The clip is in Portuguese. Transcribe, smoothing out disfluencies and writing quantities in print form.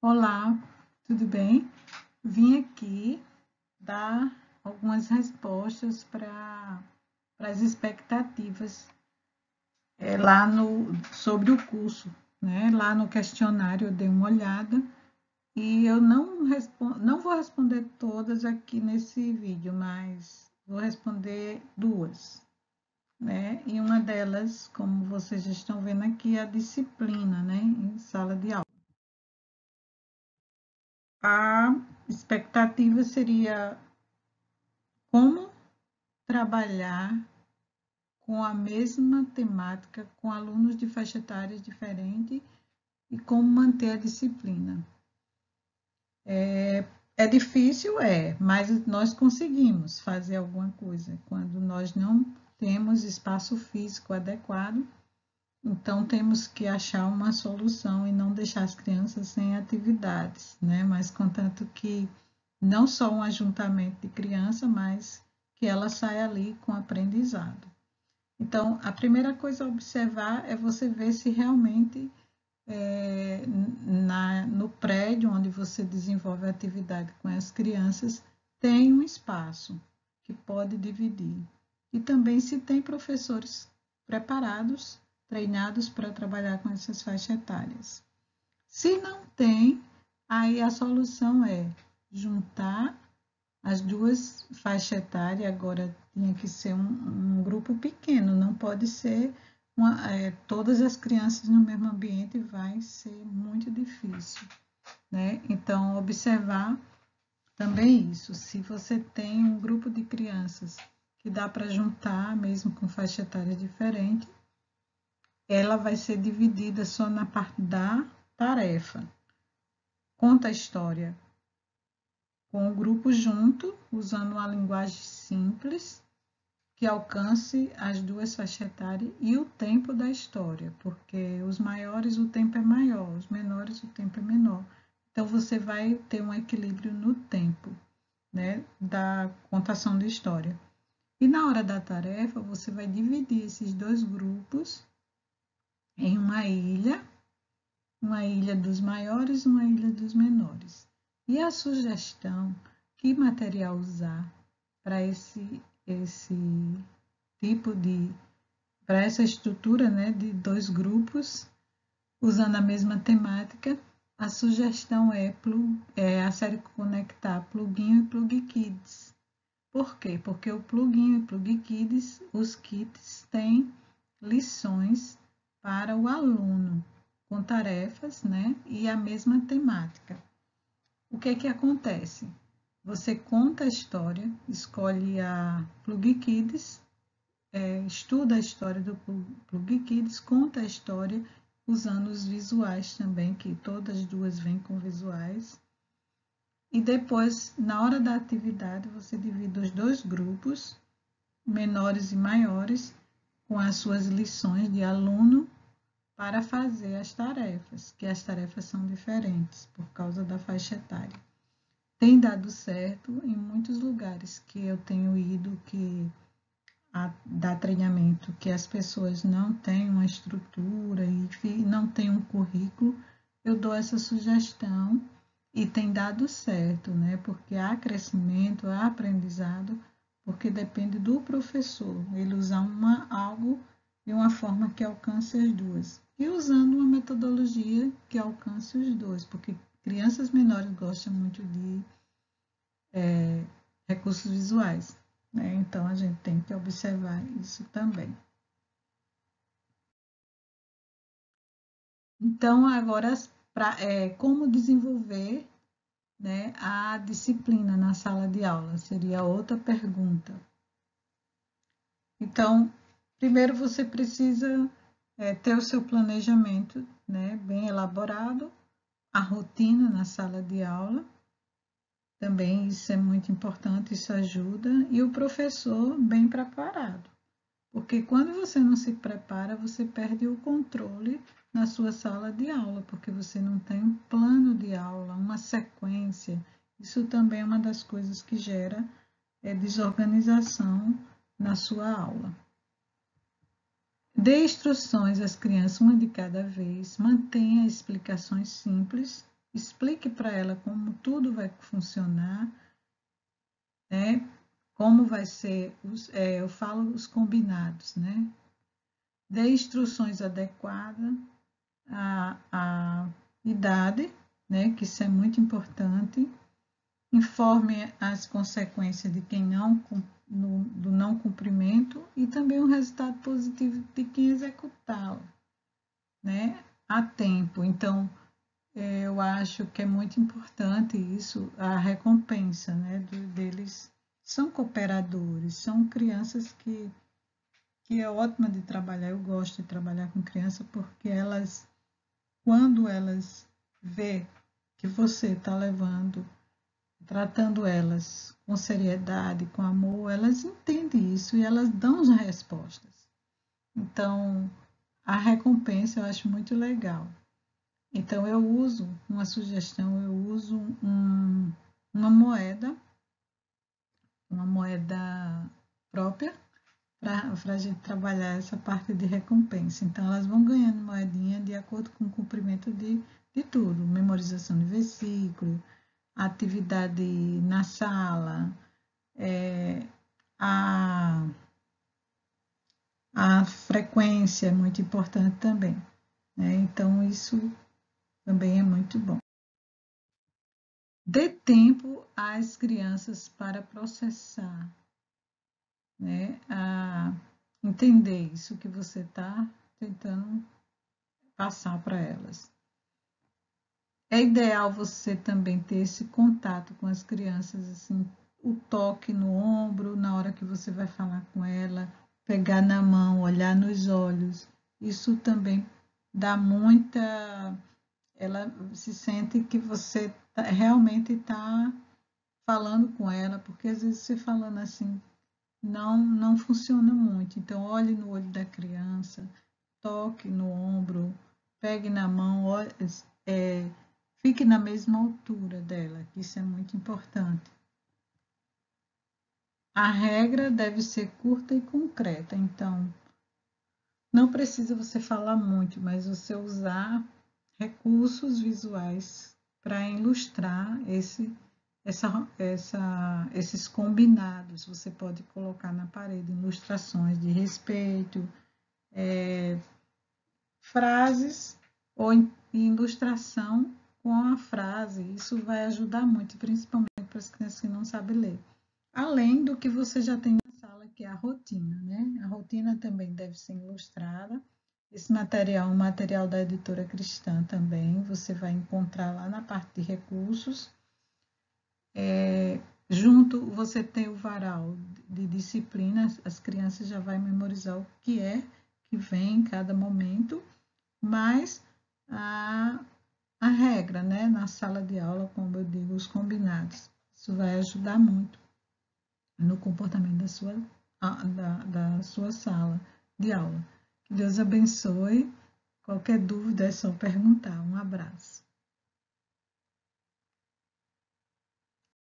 Olá, tudo bem? Vim aqui dar algumas respostas para as expectativas sobre o curso, né? Lá no questionário eu dei uma olhada e eu não vou responder todas aqui nesse vídeo, mas vou responder duas, né? E uma delas, como vocês já estão vendo aqui, é a disciplina, né? Em sala de aula. A expectativa seria como trabalhar com a mesma temática com alunos de faixa etária diferente e como manter a disciplina. É difícil, mas nós conseguimos fazer alguma coisa. Quando nós não temos espaço físico adequado, então temos que achar uma solução e não deixar as crianças sem atividades, né? Mas contanto que não só um ajuntamento de criança, mas que ela saia ali com aprendizado. Então, a primeira coisa a observar é você ver se realmente no prédio onde você desenvolve a atividade com as crianças tem um espaço que pode dividir. E também se tem professores preparados, treinados para trabalhar com essas faixas etárias. Se não tem, aí a solução é juntar as duas faixas etárias. Agora tinha que ser um grupo pequeno, não pode ser todas as crianças no mesmo ambiente, vai ser muito difícil, né? Então, observar também isso, se você tem um grupo de crianças que dá para juntar, mesmo com faixa etária diferente, ela vai ser dividida só na parte da tarefa. Conta a história com o grupo junto, usando uma linguagem simples, que alcance as duas faixas etárias e o tempo da história, porque os maiores o tempo é maior, os menores o tempo é menor. Então, você vai ter um equilíbrio no tempo, né, da contação da história. E na hora da tarefa, você vai dividir esses dois grupos em uma ilha dos maiores e uma ilha dos menores. E a sugestão, que material usar para esse tipo para essa estrutura, né, de dois grupos, usando a mesma temática, a sugestão é a série Conectar Pluguinho e Plug Kids. Por quê? Porque o Pluguinho e Plug Kids, os kits têm lições para o aluno, com tarefas, né, e a mesma temática. O que é que acontece? Você conta a história, escolhe a Plug Kids, estuda a história do Plug Kids, conta a história usando os visuais também, que todas as duas vêm com visuais. E depois, na hora da atividade, você divide os dois grupos, menores e maiores, com as suas lições de aluno, para fazer as tarefas, que as tarefas são diferentes por causa da faixa etária. Tem dado certo em muitos lugares que eu tenho ido, que dá treinamento, que as pessoas não têm uma estrutura e não têm um currículo. Eu dou essa sugestão e tem dado certo, né? Porque há crescimento, há aprendizado, porque depende do professor, ele usar algo de uma forma que alcance as duas. E usando uma metodologia que alcance os dois, porque crianças menores gostam muito de recursos visuais, né? Então, a gente tem que observar isso também. Então, agora, como desenvolver, né, a disciplina na sala de aula? Seria outra pergunta. Então, primeiro você precisa ter o seu planejamento, né, bem elaborado, a rotina na sala de aula, também isso é muito importante, isso ajuda, e o professor bem preparado. Porque quando você não se prepara, você perde o controle na sua sala de aula, porque você não tem um plano de aula, uma sequência. Isso também é uma das coisas que gera desorganização na sua aula. Dê instruções às crianças, uma de cada vez, mantenha explicações simples explique para ela como tudo vai funcionar, né? Como vai ser, eu falo os combinados, né? Dê instruções adequadas à idade, né? Que isso é muito importante. Informe as consequências de quem do não cumprimento e também o resultado positivo de quem executá-lo, né? A tempo. Então, eu acho que é muito importante isso, a recompensa, né? Deles são cooperadores, são crianças que é ótima de trabalhar. Eu gosto de trabalhar com criança porque elas, quando elas vê que você está tratando elas com seriedade, com amor, elas entendem isso e elas dão as respostas. Então, a recompensa eu acho muito legal. Então, eu uso uma sugestão, eu uso uma moeda própria para a gente trabalhar essa parte de recompensa. Então, elas vão ganhando moedinha de acordo com o cumprimento de tudo, memorização de versículo, atividade na sala, a, a frequência é muito importante também, né? Então, isso também é muito bom. Dê tempo às crianças para processar, né? A entender isso que você está tentando passar para elas. É ideal você também ter esse contato com as crianças, assim, o toque no ombro na hora que você vai falar com ela, pegar na mão, olhar nos olhos. Isso também dá muita. Ela se sente que você realmente está falando com ela, porque às vezes você falando assim não funciona muito. Então, olhe no olho da criança, toque no ombro, pegue na mão, fique na mesma altura dela, que isso é muito importante. A regra deve ser curta e concreta, então não precisa você falar muito, mas você usar recursos visuais para ilustrar esses combinados. Você pode colocar na parede ilustrações de respeito, frases ou ilustração com a frase. Isso vai ajudar muito, principalmente para as crianças que não sabem ler. Além do que você já tem na sala, que é a rotina, né? A rotina também deve ser ilustrada. Esse material é um material da editora Cristã também, você vai encontrar lá na parte de recursos. Junto você tem o varal de disciplinas, as crianças já vão memorizar o que vem em cada momento, mas a regra, né, na sala de aula, como eu digo, os combinados. Isso vai ajudar muito no comportamento da sua sala de aula. Que Deus abençoe. Qualquer dúvida é só perguntar. Um abraço.